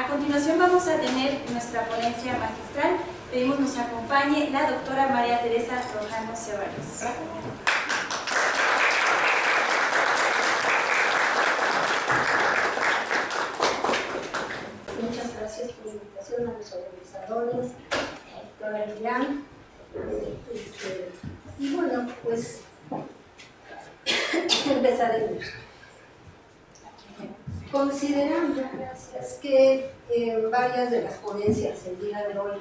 A continuación vamos a tener nuestra ponencia magistral. Pedimos nos acompañe la doctora María Teresa Rojano Ceballos. Muchas gracias por la invitación a los organizadores, a la doctora Lilian. Y bueno, pues empezaremos. Considerando que varias de las ponencias el día de hoy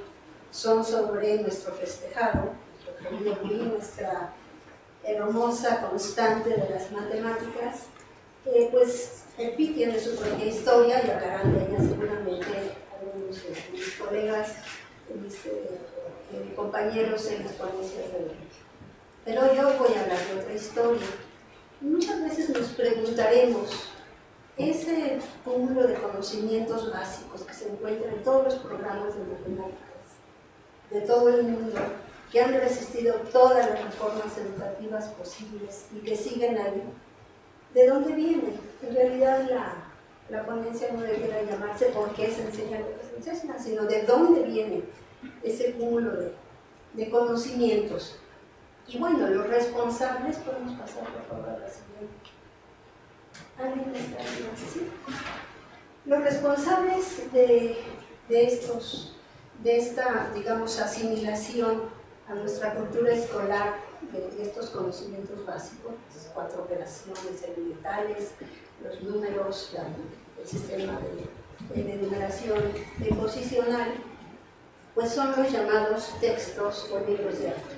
son sobre nuestro festejado, nuestra hermosa constante de las matemáticas, pues el PI tiene su propia historia y hablarán de ella seguramente algunos de mis colegas, mis compañeros en las ponencias de hoy. Pero yo voy a hablar de otra historia. Muchas veces nos preguntaremos, ese cúmulo de conocimientos básicos que se encuentran en todos los programas de matemáticas de todo el mundo, que han resistido todas las reformas educativas posibles y que siguen ahí, ¿de dónde vienen? En realidad la ponencia no debiera llamarse por qué se enseña lo que se enseña, sino de dónde viene ese cúmulo de conocimientos. Y bueno, los responsables, podemos pasar por favor a la siguiente. Los responsables de esta, digamos, asimilación a nuestra cultura escolar de estos conocimientos básicos, las 4 operaciones elementales, los números, el sistema de numeración posicional, pues son los llamados textos o libros de arte.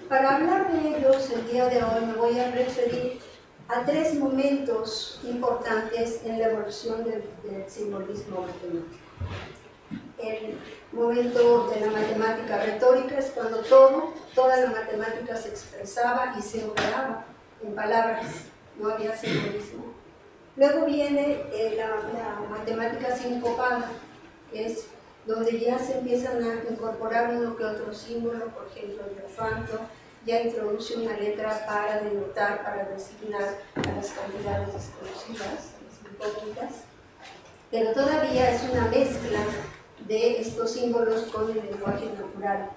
Para hablar de ellos, el día de hoy me voy a referir a 3 momentos importantes en la evolución del simbolismo matemático. El momento de la matemática retórica es cuando toda la matemática se expresaba y se operaba en palabras, no había simbolismo. Luego viene la matemática sincopada, que es donde ya se empiezan a incorporar uno que otro símbolo, por ejemplo el elefanto ya introduce una letra para denotar, para designar a las cantidades desconocidas, las incógnitas, pero todavía es una mezcla de estos símbolos con el lenguaje natural.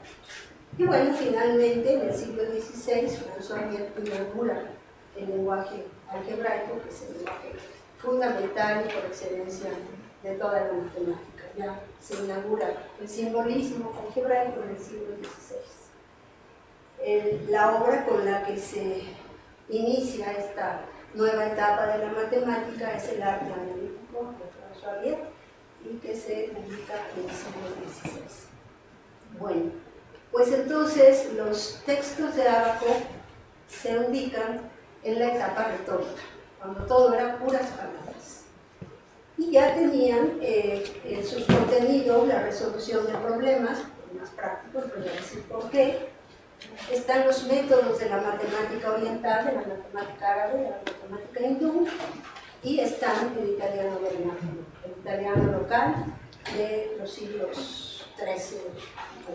Y bueno, finalmente en el siglo XVI, François inaugura el lenguaje algebraico, que es el lenguaje fundamental y por excelencia de toda la matemática. Ya se inaugura el simbolismo algebraico en el siglo XVI. La obra con la que se inicia esta nueva etapa de la matemática es el arte analítico de François y que se publica en el siglo XVI. Bueno, pues entonces los textos de Ábaco se ubican en la etapa retórica, cuando todo era puras palabras. Y ya tenían en sus contenidos la resolución de problemas más prácticos, pero voy a decir por qué. Están los métodos de la matemática oriental, de la matemática árabe, de la matemática hindú, y están el italiano vernáculo, el italiano local de los siglos XIII al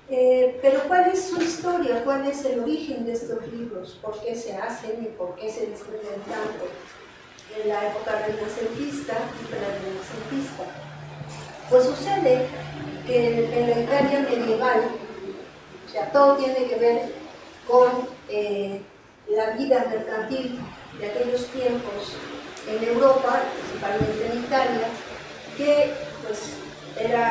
XVI. Pero ¿cuál es su historia? ¿Cuál es el origen de estos libros? ¿Por qué se hacen y por qué se difunden tanto en la época renacentista y prerenacentista? Pues sucede que en la Italia medieval, o sea, todo tiene que ver con la vida mercantil de aquellos tiempos en Europa, principalmente en Italia, que pues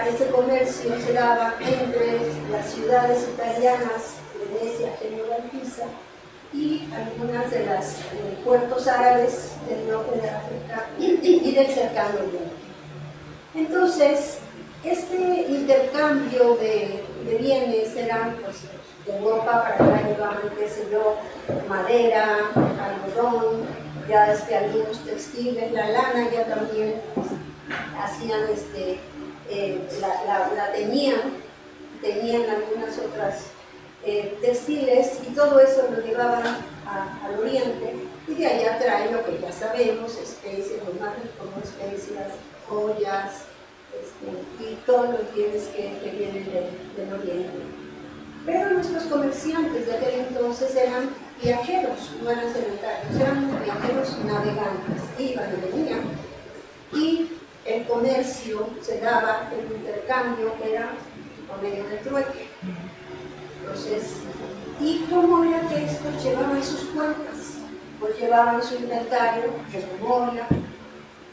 ese comercio se daba entre las ciudades italianas, Venecia, Génova y Pisa, y algunas de las puertos árabes del norte de África y del cercano Oriente. Entonces, este intercambio de bienes era pues, de Europa para acá llevaban, qué sé yo, madera, algodón, ya algunos textiles, la lana ya también hacían, la tenían algunas otras textiles y todo eso lo llevaban al oriente y de allá traen lo que ya sabemos, especies, lo más como especias, joyas, y todos los bienes que vienen del oriente. Pero nuestros comerciantes de aquel entonces eran viajeros, no eran sedentarios, eran viajeros navegantes, iban y venían y el comercio se daba, el intercambio era por medio del trueque. Entonces, ¿y cómo era que estos llevaban sus cuentas? Pues llevaban su inventario de memoria,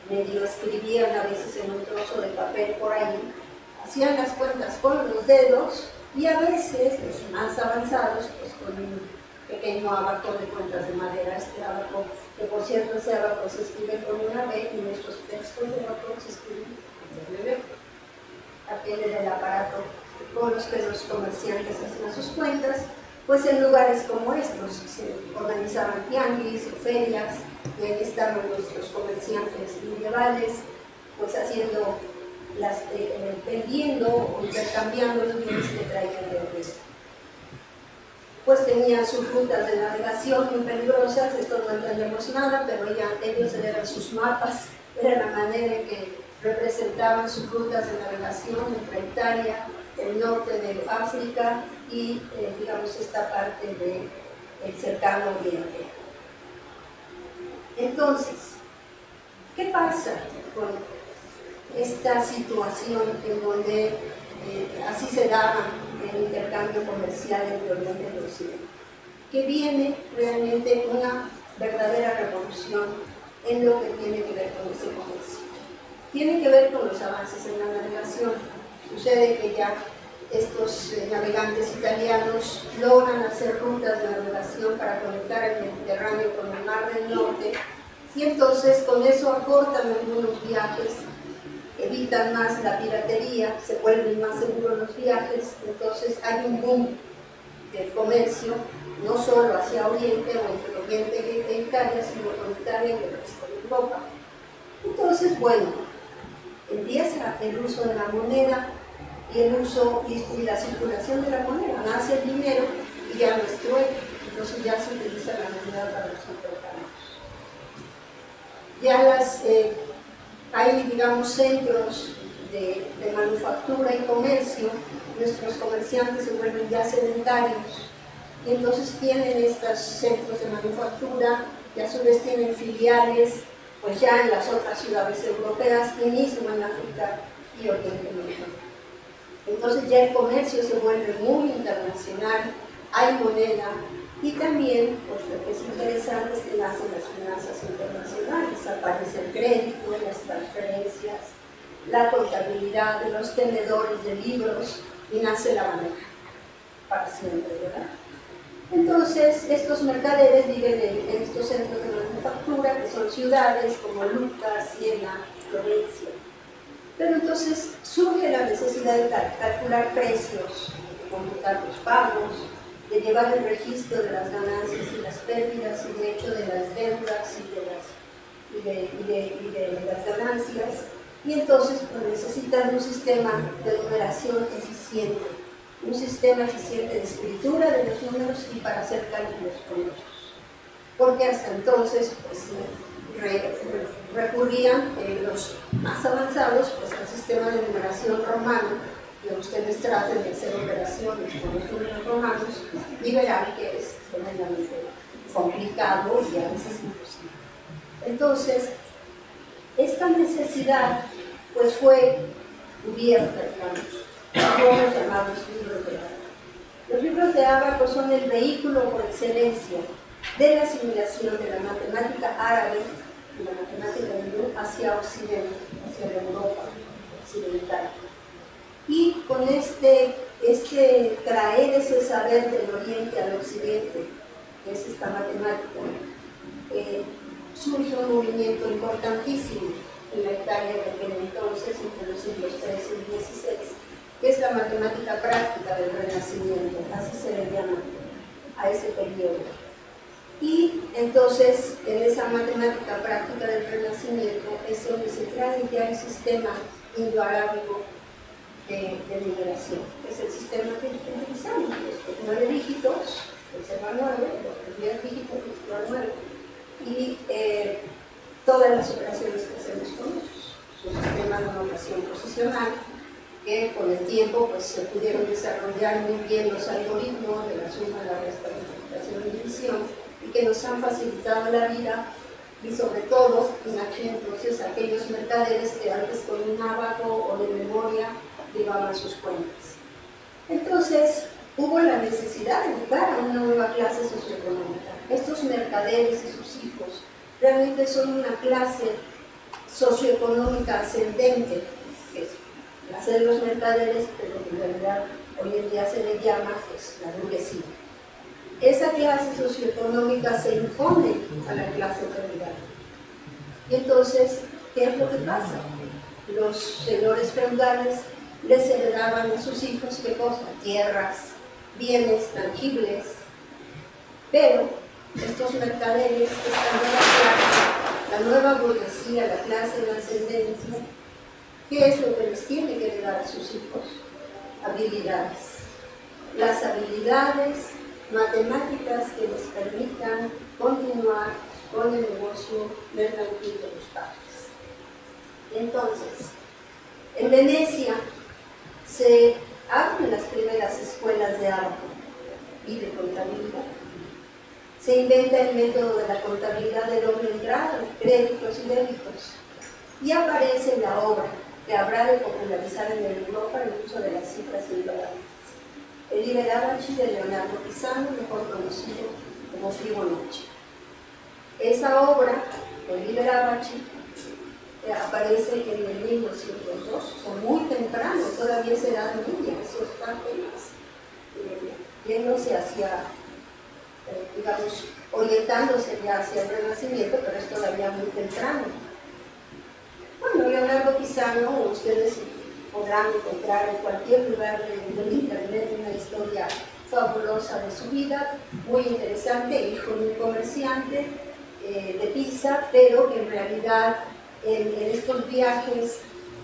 medio escribían a veces en un trozo de papel por ahí, hacían las cuentas con los dedos y a veces los más avanzados pues con un pequeño abaco de cuentas de madera, este abaco, que por cierto ese abaco se escribe con una B y nuestros textos de abaco se escriben con doble B. Aquel era el aparato con los que los comerciantes hacían sus cuentas, pues en lugares como estos se organizaban tianguis o ferias, y ahí estaban nuestros comerciantes medievales, pues haciendo vendiendo o intercambiando los bienes que traían de regreso. Pues tenían sus rutas de navegación muy peligrosas, esto no entendemos nada, pero ya ellos eran sus mapas, era la manera en que representaban sus rutas de navegación entre Italia, el norte de África y, digamos, esta parte del cercano oriente. Entonces, ¿qué pasa con esta situación en donde así se daba el intercambio comercial entre Oriente y Occidente? Que viene realmente una verdadera revolución en lo que tiene que ver con ese comercio. Tiene que ver con los avances en la navegación. Sucede que ya estos navegantes italianos logran hacer rutas de navegación para conectar el Mediterráneo con el Mar del Norte y entonces con eso acortan algunos viajes, evitan más la piratería, se vuelven más seguros los viajes, entonces hay un boom del comercio, no solo hacia Oriente o entre Oriente e Italia, sino con Italia y el resto de Europa. Entonces, bueno, empieza el uso de la moneda y el uso y la circulación de la moneda, nace el dinero y ya no es trueque, entonces ya se utiliza la moneda para los intercambios. Ya hay, digamos, centros de manufactura y comercio, nuestros comerciantes se vuelven ya sedentarios y entonces tienen estos centros de manufactura y a su vez tienen filiales pues ya en las otras ciudades europeas y mismo en África y Oriente Medio. Entonces ya el comercio se vuelve muy internacional, hay moneda y también, pues lo que es interesante es que nacen las finanzas internacionales, aparece el crédito, las transferencias, la contabilidad de los tenedores de libros y nace la banca para siempre, ¿verdad? Entonces, estos mercaderes viven en estos centros de manufactura, que son ciudades como Lucca, Siena, Florencia. Pero entonces surge la necesidad de calcular precios, de computar los pagos, de llevar el registro de las ganancias y las pérdidas, y de hecho de las deudas y de las ganancias. Y entonces pues, necesitan un sistema de numeración eficiente. Un sistema eficiente de escritura de los números y para hacer cálculos con ellos. Porque hasta entonces pues, recurrían los más avanzados pues, al sistema de numeración romano, que ustedes traten de hacer operaciones con los números romanos y verán que es tremendamente complicado y a veces imposible. Entonces, esta necesidad pues, fue cubierta, digamos, por los llamados libros de Ábaco. Los libros de Ábaco son el vehículo por excelencia de la asimilación de la matemática árabe y la matemática hindú hacia Occidente, hacia la Europa occidental. Y con este traer ese saber del Oriente al Occidente, que es esta matemática, surge un movimiento importantísimo en la Italia de aquel entonces, entre los siglos XIII y XVI, que es la matemática práctica del Renacimiento, así se le llama a ese periodo. Y entonces, en esa matemática práctica del Renacimiento es donde se trae ya el sistema indoarábigo de numeración, que es el sistema que utilizamos, los 9 dígitos, conserva 9, los primeros dígitos, conserva 9, y todas las operaciones que hacemos con ellos, su sistema de notación posicional, que con el tiempo pues, se pudieron desarrollar muy bien los algoritmos de la suma, la resta, la multiplicación y división, y que nos han facilitado la vida y sobre todo en aquel entonces aquellos mercaderes que antes con un ábaco o de memoria llevaban sus cuentas. Entonces hubo la necesidad de educar a una nueva clase socioeconómica. Estos mercaderes y sus hijos realmente son una clase socioeconómica ascendente, que es la clase de los mercaderes, pero en realidad hoy en día se le llama pues, la burguesía. Esa clase socioeconómica se impone a la clase feudal. Y entonces, ¿qué es lo que pasa? Los señores feudales les heredaban a sus hijos, ¿qué cosa? Tierras, bienes tangibles, pero estos mercaderes, esta nueva clase, la nueva burguesía, la clase de ascendencia, ¿qué es lo que les tiene que heredar a sus hijos? Habilidades. Las habilidades matemáticas que les permitan continuar con el negocio mercantil de los padres. Entonces, en Venecia se abren las primeras escuelas de ábaco y de contabilidad. Se inventa el método de la contabilidad de doble entrada, créditos y débitos, y aparece la obra que habrá de popularizar en Europa el uso de las cifras invariables. El Liber Abaci de Leonardo Pisano, mejor conocido como Fibonacci. Esa obra, el Liber Abaci, aparece en el 1902, o muy temprano, todavía es edad media, eso está apenas yéndose hacia, digamos, orientándose ya hacia el Renacimiento, pero es todavía muy temprano. Bueno, Leonardo Pisano, ustedes podrán encontrar en cualquier lugar del internet una historia fabulosa de su vida, muy interesante, hijo de un comerciante de Pisa, pero que en realidad en estos viajes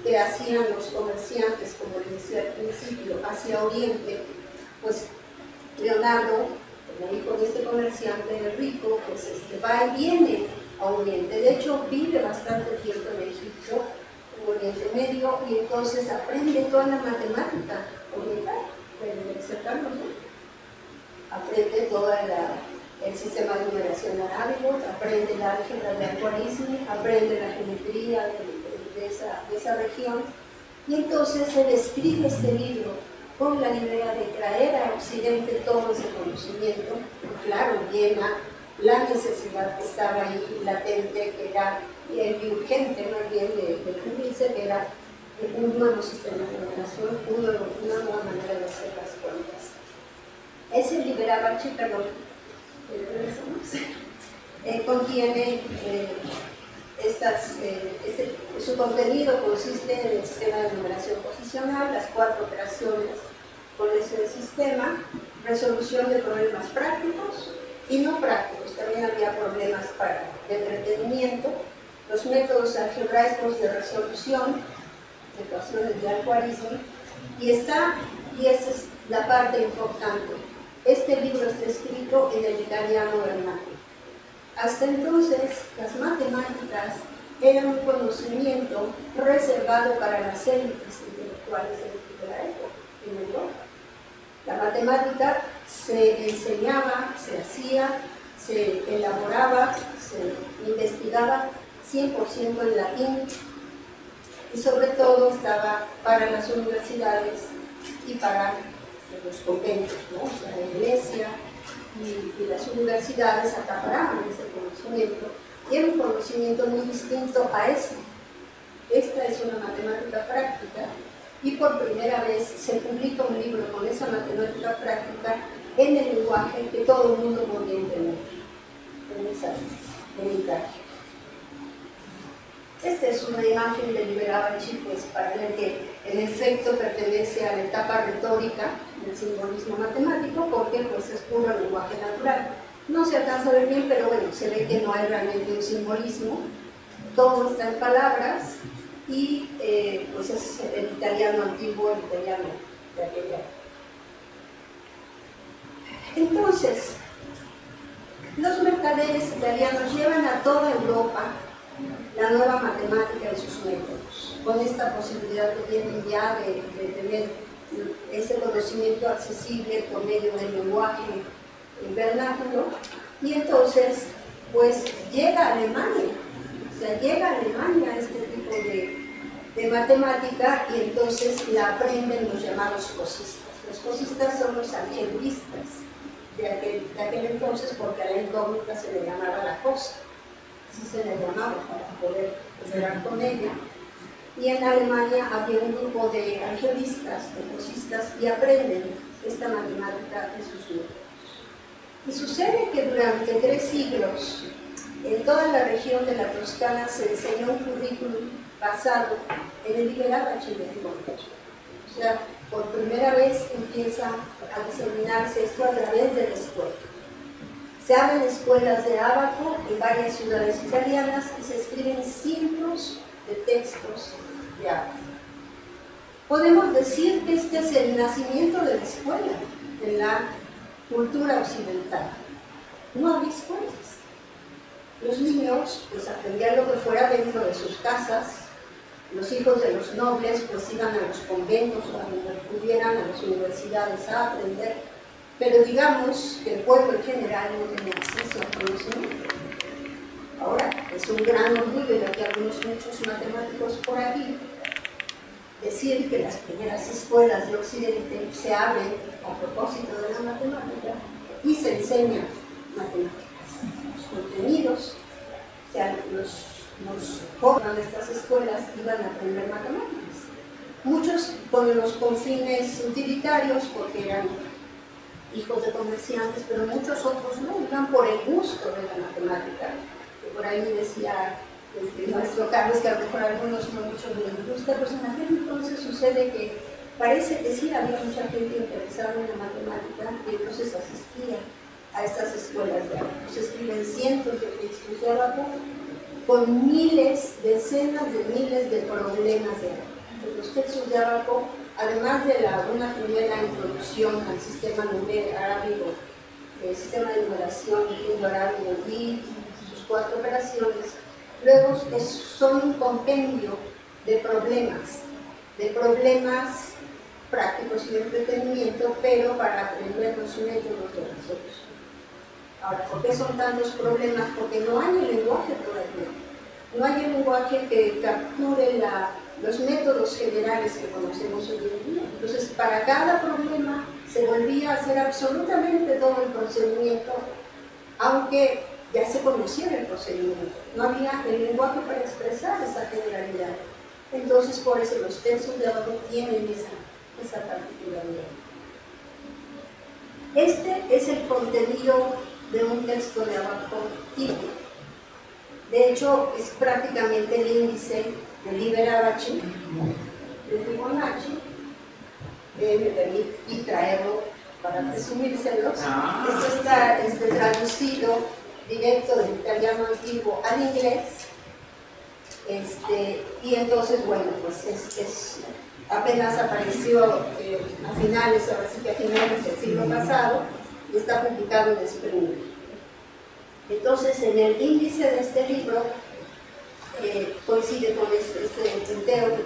que hacían los comerciantes, como les decía al principio, hacia Oriente, pues Leonardo, como hijo de este comerciante rico, pues va y viene a Oriente. De hecho, vive bastante tiempo en Egipto, en Oriente Medio, y entonces aprende toda la matemática oriental, cercano, ¿no? Aprende todo el sistema de numeración arábigo, aprende la álgebra de Al-Khwarizmi, aprende la geometría de esa región, y entonces él escribe este libro con la idea de traer a Occidente todo ese conocimiento, y claro, llena la necesidad que estaba ahí latente, que era y urgente más bien de cumplirse, que era un nuevo sistema de numeración, una nueva manera de hacer las cuentas. Ese Liber Abaci, perdón, contiene su contenido consiste en el sistema de numeración posicional, las 4 operaciones con ese sistema, resolución de problemas prácticos y no prácticos, también había problemas de entretenimiento, los métodos algebraicos de resolución, ecuaciones de Al-Khwarizmi, y esa es la parte importante. Este libro está escrito en el italiano vernáculo. Hasta entonces, las matemáticas eran un conocimiento reservado para las élites intelectuales de la época en Europa. La matemática se enseñaba, se hacía, se elaboraba, se investigaba 100% en latín, y sobre todo estaba para las universidades y para los conventos, ¿no? O sea, la iglesia y las universidades acaparaban ese conocimiento, y era un conocimiento muy distinto a este. Esta es una matemática práctica, y por primera vez se publica un libro con esa matemática práctica en el lenguaje que todo el mundo podía entender, en Italia. Esta es una imagen de Liber Abaci, pues, para ver que en efecto pertenece a la etapa retórica del simbolismo matemático, porque pues, es puro lenguaje natural. No se alcanza a ver bien, pero bueno, se ve que no hay realmente un simbolismo. Todo está en palabras y pues es el italiano antiguo, el italiano de aquella época. Entonces, los mercaderes italianos llevan a toda Europa la nueva matemática y sus métodos, con esta posibilidad que tienen ya de tener ese conocimiento accesible por medio del lenguaje vernáculo, y entonces pues llega a Alemania. O sea, llega a Alemania este tipo de matemática y entonces la aprenden los llamados cosistas. Los cosistas son los algebristas de aquel entonces, porque a la incógnita se le llamaba la cosa, así se le llamaba para poder operar con ella. Y en Alemania había un grupo de algebristas, de cosistas, y aprenden esta matemática de sus números. Y sucede que durante 3 siglos en toda la región de la Toscana se enseñó un currículum basado en el Liberace de Fibonacci. O sea, por primera vez empieza a diseminarse esto a través de la escuela. Se abren escuelas de ábaco en varias ciudades italianas y se escriben cientos de textos de ábaco. Podemos decir que este es el nacimiento de la escuela en la cultura occidental. No había escuelas. Los niños pues aprendían lo que fuera dentro de sus casas. Los hijos de los nobles pues iban a los conventos o a donde pudieran, a las universidades a aprender, pero digamos que el pueblo en general no tenía acceso al conocimiento. Ahora es un gran orgullo, ya que muchos matemáticos por aquí, decir que las primeras escuelas de Occidente se abren a propósito de la matemática y se enseñan matemáticas. Los contenidos, o sea, los jóvenes de estas escuelas iban a aprender matemáticas. Muchos con fines utilitarios, porque eran hijos de comerciantes, pero muchos otros no, iban por el gusto de la matemática. Que por ahí decía el maestro Carlos que a lo mejor a algunos no mucho les gusta, pues en aquel entonces sucede que parece que sí había mucha gente interesada en la matemática y entonces asistía a estas escuelas de ábaco. Se escriben cientos de textos de ábaco con miles, decenas de miles de problemas de ábaco. Los textos de ábaco, además de una primera introducción al sistema arábigo, el sistema de numeración indo-arábigo y sus 4 operaciones, luego son un compendio de problemas prácticos y de entretenimiento, pero para aprender los métodos de resolución. Ahora, ¿por qué son tantos problemas? Porque no hay el lenguaje todavía. No hay el lenguaje que capture los métodos generales que conocemos hoy en día. Entonces, para cada problema se volvía a hacer absolutamente todo el procedimiento, aunque ya se conociera el procedimiento. No había el lenguaje para expresar esa generalidad. Entonces, por eso los textos de ábaco tienen esa particularidad. Este es el contenido de un texto de ábaco típico. De hecho, es prácticamente el índice de Liberace, de Fibonacci. Me permití traerlo para presumírselos. Esto está traducido directo del italiano antiguo al inglés. Y entonces, bueno, pues apenas apareció a finales del siglo pasado, y está publicado en español. Entonces, en el índice de este libro, coincide con este entero que he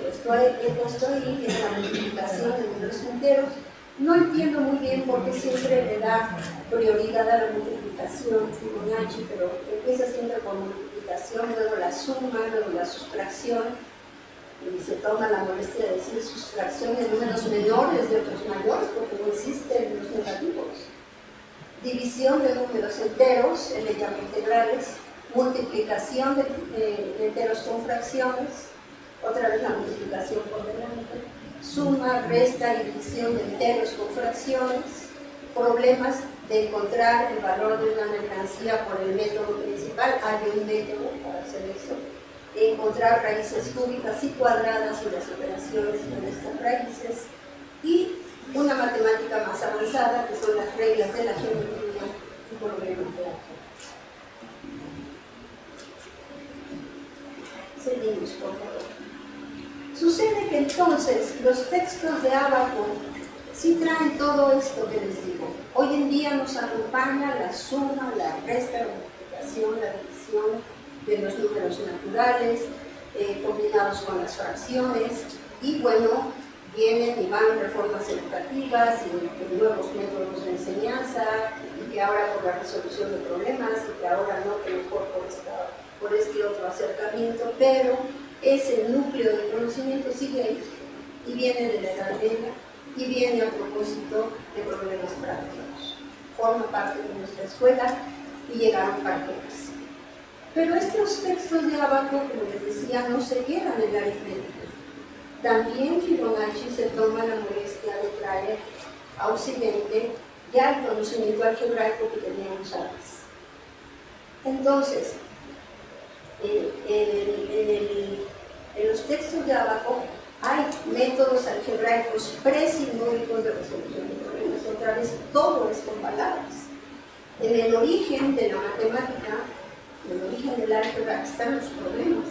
puesto ahí, que es la multiplicación de números enteros. No entiendo muy bien por qué siempre le da prioridad a la multiplicación Fibonacci, pero empieza siempre con multiplicación, luego la suma, luego la sustracción, y se toma la molestia de decir sustracción de números menores de otros mayores, porque no existen los negativos. División de números enteros, le llamo integrales, multiplicación de enteros con fracciones, otra vez la multiplicación por delante, suma, resta y división de enteros con fracciones, problemas de encontrar el valor de una mercancía por el método principal, hay un método para hacer eso, encontrar raíces cúbicas y cuadradas y las operaciones con estas raíces, y una matemática más avanzada, que son las reglas de la geometría y problemas de álgebra. Seguimos, por favor. Sucede que entonces los textos de ábaco sí traen todo esto que les digo. Hoy en día nos acompaña la suma, la resta, la multiplicación, la división de los números naturales, combinados con las fracciones, y bueno, vienen y van reformas educativas y nuevos métodos de enseñanza, y que ahora por la resolución de problemas, y que ahora no, que mejor por este otro acercamiento, pero ese núcleo de conocimiento sigue ahí, y viene de la Edad Media, y viene a propósito de problemas prácticos. Forma parte de nuestra escuela y llegaron para quedarse. Pero estos textos de Ábaco, como les decía, no se quedan en la aritmética. También Fibonacci se toma la molestia de traer a Occidente ya el conocimiento algebraico que teníamos antes. Entonces, en los textos de Ábaco hay métodos algebraicos presimbólicos de resolución de problemas. Otra vez, todo es con palabras. En el origen de la matemática, en el origen del álgebra, están los problemas.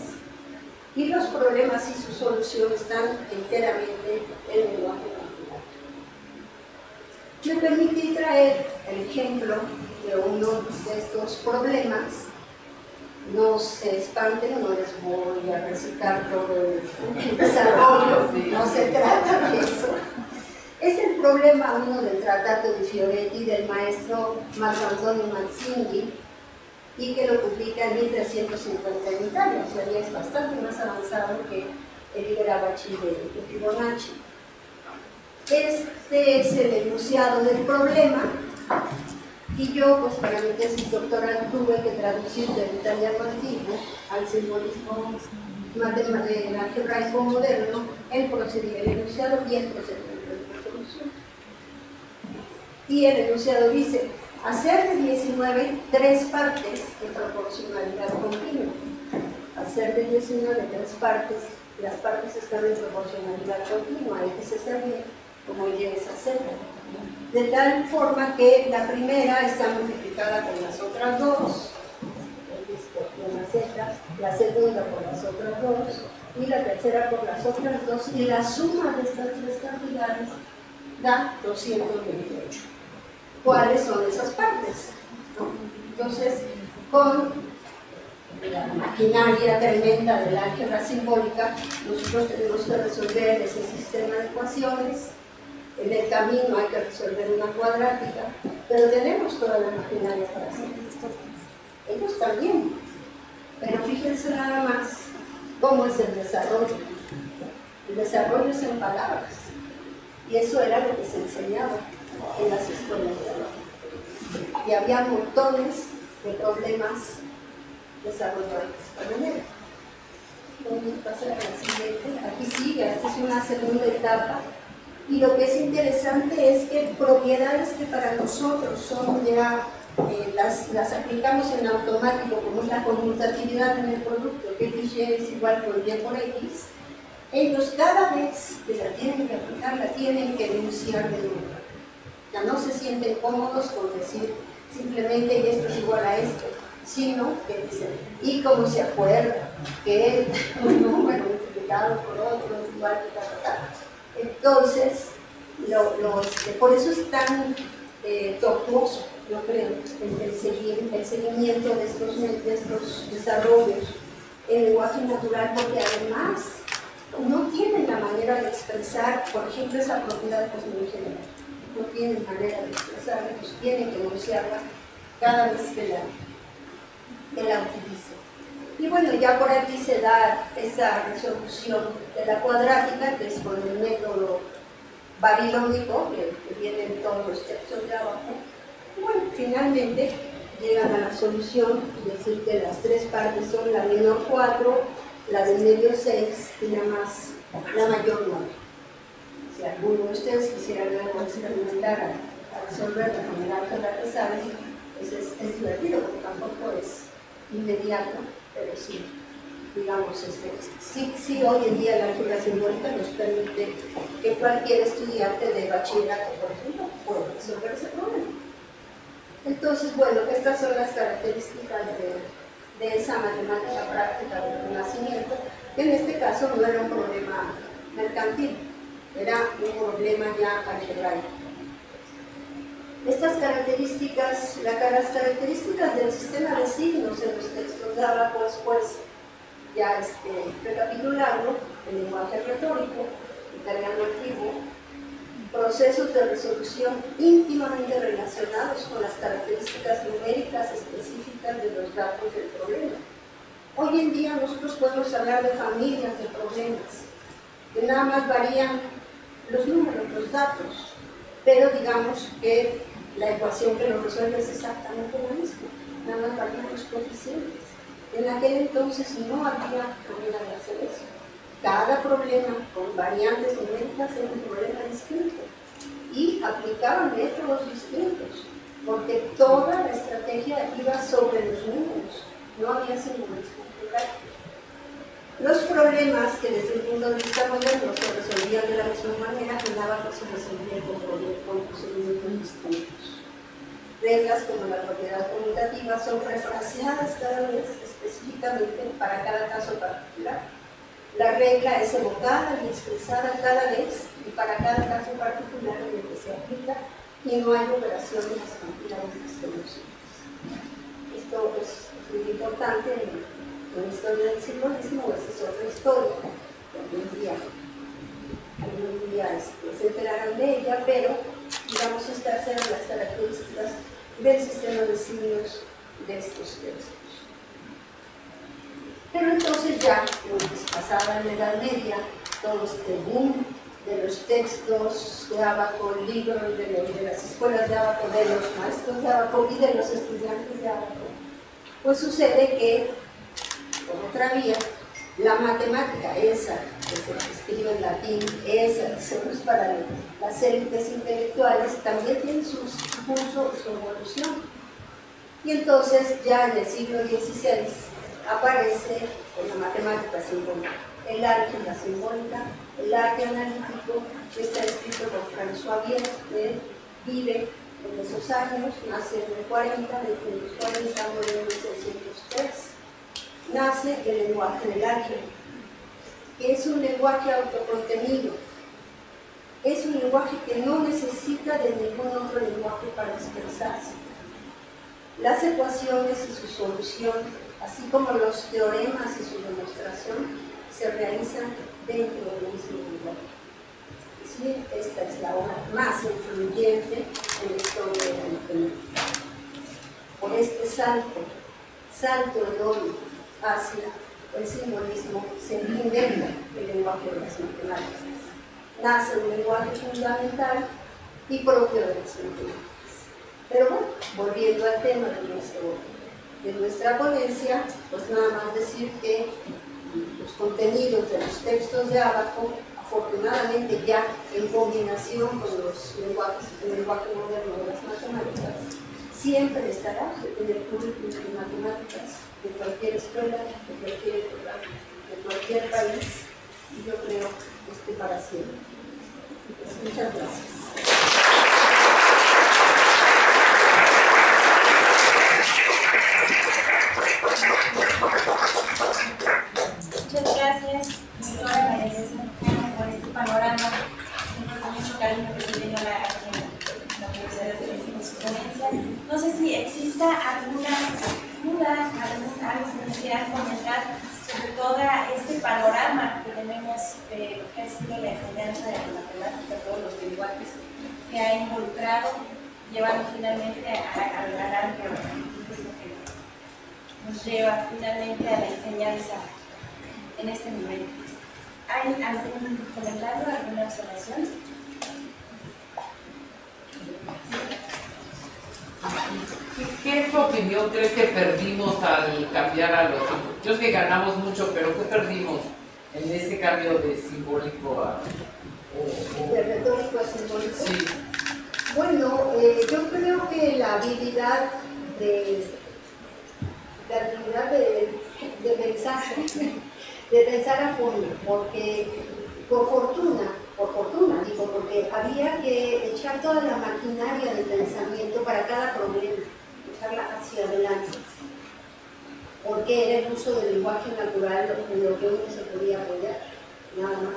Y los problemas y su solución están enteramente en el lenguaje natural. Me permití traer el ejemplo de uno de estos problemas. No se espanten, no les voy a recitar todo el desarrollo, no se trata de eso. Es el problema 1 del Trattato di Fioretti del maestro Marco Antonio Mazzinghi, y que lo publica en 1350 en Italia, o sea, ya es bastante más avanzado que el Liberabaci de Fibonacci. Este es el enunciado del problema, y yo, pues para mi tesis doctoral, tuve que traducir del italiano antiguo al simbolismo algebraico moderno el enunciado y el procedimiento de resolución. Y el enunciado dice: hacer de 19 3 partes de proporcionalidad continua. Hacer de 19 3 partes, las partes están en proporcionalidad continua, hay que cesar bien como llegues a hacer. De tal forma que la primera está multiplicada por las otras dos, la segunda por las otras dos, y la tercera por las otras dos, y la suma de estas tres cantidades da 228. ¿Cuáles son esas partes? Entonces, con la maquinaria tremenda de la álgebra simbólica, nosotros tenemos que resolver ese sistema de ecuaciones. En el camino hay que resolver una cuadrática, pero tenemos toda la maquinaria para hacer esto. Ellos también. Pero fíjense nada más cómo es el desarrollo. El desarrollo es en palabras. Y eso era lo que se enseñaba en las escuelas de trabajo. Y había montones de problemas desarrollados de esta manera. Vamos a pasar a la siguiente. Aquí sigue, esta es una segunda etapa. Y lo que es interesante es que propiedades que para nosotros son ya, las aplicamos en automático, como es la conmutatividad en el producto, que x es igual con y por x, ellos cada vez que la tienen que aplicar, la tienen que enunciar de nuevo. Ya no se sienten cómodos con decir simplemente y esto es igual a esto, sino que dicen, y como se acuerda que un número multiplicado por otro es igual que tal. Entonces, por eso es tan tortuoso, yo creo, el seguimiento de estos desarrollos en lenguaje natural, porque además no tienen la manera de expresar, por ejemplo, esa propiedad de cosmología general. No tienen manera de expresarla, pues tienen que enunciarla cada vez que la utilicen. Y bueno, ya por aquí se da esa resolución de la cuadrática, que es con el método babilónico, que viene en todos los textos de abajo. Y bueno, finalmente llegan a la solución, es decir, que las tres partes son la menor 4, la del medio 6 y la mayor 9. Si alguno de ustedes quisiera luego experimentar a resolverla con el álgebra que saben, pues es divertido, porque tampoco es inmediato, pero sí, digamos, sí hoy en día la álgebra simbólica nos permite que cualquier estudiante de bachillerato, por ejemplo, pueda resolver ese problema. Entonces, bueno, estas son las características de esa matemática práctica del Renacimiento, que en este caso no era un problema mercantil, era un problema ya algebraico. Estas características, las características del sistema de signos en los textos de Ábaco, pues ya recapitulando el lenguaje retórico, italiano antiguo, procesos de resolución íntimamente relacionados con las características numéricas específicas de los datos del problema. Hoy en día nosotros podemos hablar de familias de problemas, que nada más varían los números, los datos, pero digamos que la ecuación que lo resuelve es exactamente la misma, nada más varían los coeficientes. En aquel entonces no había manera de hacer eso. Cada problema con variantes numéricas era un problema distinto y aplicaban métodos distintos, porque toda la estrategia iba sobre los números, no había simbolismo geográfico. Los problemas que desde el punto de vista moderno se resolvían de la misma manera que nada se resolvía con procedimientos distintos. Reglas como la propiedad conmutativa son refraseadas cada vez específicamente para cada caso particular. La regla es evocada y expresada cada vez y para cada caso particular en el que se aplica y no hay operaciones cantidades desconocidas. Esto es muy importante en la historia del simbolismo, esa es otra historia, que algún día se enterarán de ella, pero digamos estas eran las características del sistema de signos de estos textos. Pero entonces ya, pasada la Edad Media, todo este boom de los textos de Ábaco, libros de las escuelas de Ábaco, de los maestros de Ábaco y de los estudiantes de Ábaco, pues sucede que, por otra vía, la matemática, esa que se escribe en latín, esa que se usa para las élites intelectuales, también tiene su impulso, su evolución. Y entonces, ya en el siglo XVI, aparece en la matemática simbólica, el álgebra simbólica, el arte analítico, que está escrito por François Vier, que vive en esos años, nace en el 40, desde los 40 muere en 1603. Nace el lenguaje del álgebra, que es un lenguaje autocontenido, es un lenguaje que no necesita de ningún otro lenguaje para expresarse. Las ecuaciones y su solución, así como los teoremas y su demostración, se realizan dentro del mismo lenguaje. Sí, esta es la obra más influyente en la historia de la matemática. Por este salto enorme hacia el simbolismo, se inventa el lenguaje de las matemáticas. Nace un lenguaje fundamental y propio de las matemáticas. Pero bueno, volviendo al tema de nuestra ponencia, pues nada más decir que los contenidos de los textos de Ábaco, afortunadamente ya en combinación con el lenguaje moderno de las matemáticas, siempre estará en el currículum de matemáticas de cualquier escuela, de cualquier programa, de cualquier país, y yo creo que para siempre. Pues muchas gracias. Muchas gracias, doctora María Teresa, por este panorama. Siempre con mucho cariño que se vino a la Universidad de su ponencia. No sé si exista alguna duda, algo que quisieran comentar sobre todo este panorama que tenemos de lo que ha sido la enseñanza de la matemática, todos los lenguajes que ha involucrado, llevando finalmente al álgebra, que nos lleva finalmente a la enseñanza en este nivel. ¿Hay algún comentario, alguna observación? ¿Qué opinión crees que perdimos al cambiar a los símbolos? Yo sé que ganamos mucho, pero ¿qué perdimos en ese cambio de simbólico a... ¿De retórico a simbólico? Sí. Bueno, yo creo que la habilidad de pensar a fondo, porque por fortuna, digo, porque había que echar toda la maquinaria de pensamiento para cada problema, echarla hacia adelante, porque era el uso del lenguaje natural en lo que uno se podía apoyar, nada más.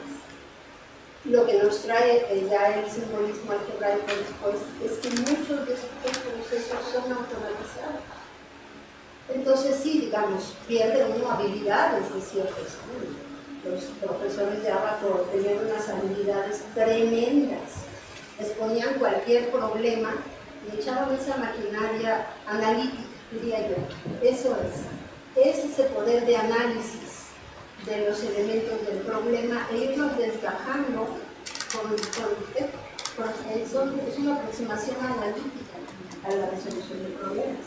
Lo que nos trae ya el simbolismo algebraico después es que muchos de estos procesos son automatizados. Entonces sí, digamos, pierde uno habilidades de cierto estudio, los profesores de abajo tenían unas habilidades tremendas, exponían cualquier problema y echaban esa maquinaria analítica, diría yo. Eso es ese poder de análisis de los elementos del problema e irnos desgajando es una aproximación analítica a la resolución de problemas.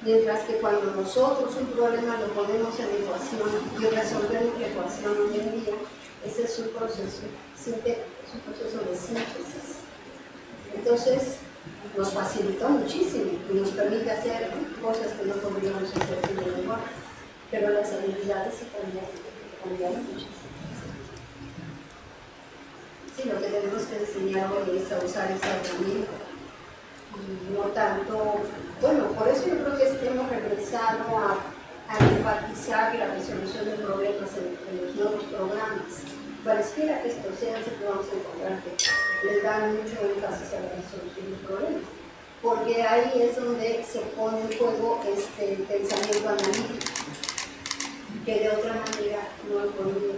Mientras que cuando nosotros un problema lo ponemos en ecuación y resolvemos la ecuación hoy en día, ese es un proceso sintético, es un proceso de síntesis. Entonces, nos facilitó muchísimo y nos permite hacer cosas que no podríamos hacer sin el lenguaje, pero las habilidades se cambiaron muchísimo. Sí, lo que tenemos que enseñar hoy es a usar esa herramienta. Y no tanto, bueno, por eso yo creo que hemos regresado a enfatizar la resolución de problemas en los nuevos programas. Cualesquiera que estos sean, siempre vamos a encontrar que les dan mucho énfasis a la resolución de problemas, porque ahí es donde se pone en juego este pensamiento analítico, que de otra manera no podría